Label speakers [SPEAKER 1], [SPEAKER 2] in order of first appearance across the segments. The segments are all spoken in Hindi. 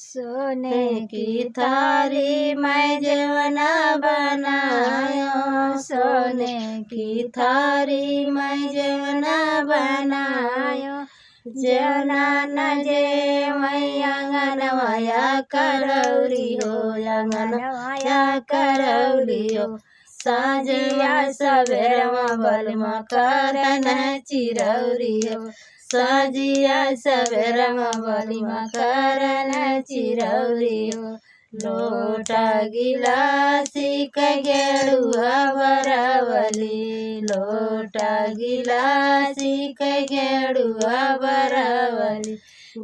[SPEAKER 1] सोने की थारी मैं जेवना बनायो, सोने की थारी मैं जेवना बनायो। जेवना न जे मैं आंगनवाया करौरी हो, आंगनवाया करौरी हो। साँझिया सबेरवा बलमा करन चिरौरी हो, साँझिया सबेरवा बलमा करन चिरौरी हो। लोटा गिलासी गेड़ुआ बरावली, लोटा गिलासी गेड़ुआ बरावली।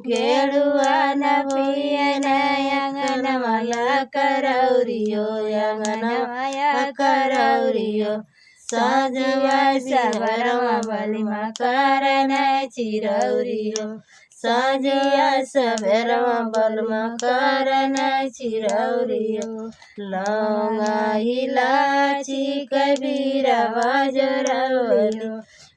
[SPEAKER 1] गेड़ुआ न पिए आंगनवाया करौरियो, आंगनवाया करौरियो। साँझिया सबेरवा बलमा करन चिरौरियो, साँझिया सबेरवा बलमा करन चिरौरियो। लौंगा इलाची बीरावा जरवलियो,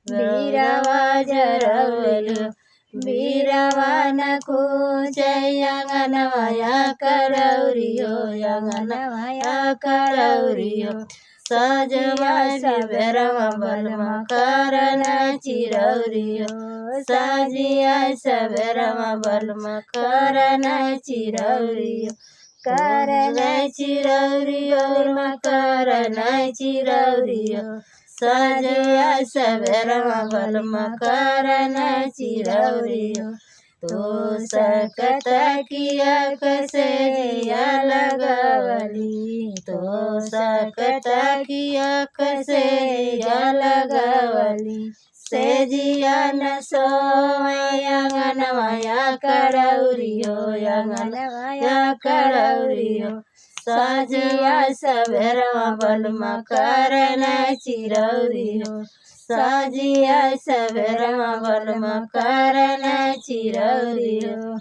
[SPEAKER 1] बीरावा जरवलियो। बीरावा न खूंचे आंगनवाया करौरियो, आंगनवाया करौरियो। साँझिया सबेरवा बलमा करन चिरौरियो, साँझिया सबेरवा बलमा करन चिरौरियो। करन चिरौरियो करन चिरौरियो, साँझिया सबेरवा बलमा करन चिरौरियो। तो सकतकिया कसेजिया लगवली, तो सकतकिया कसेजिया लगवली। सेजिया न सोए आंगनवाया करौरियो, आंगनवाया करौरियो। साँझिया सबेरवा बलमा करन चिरौरियो, साँझिया सबेरवा बलमा करन चिरौरियो।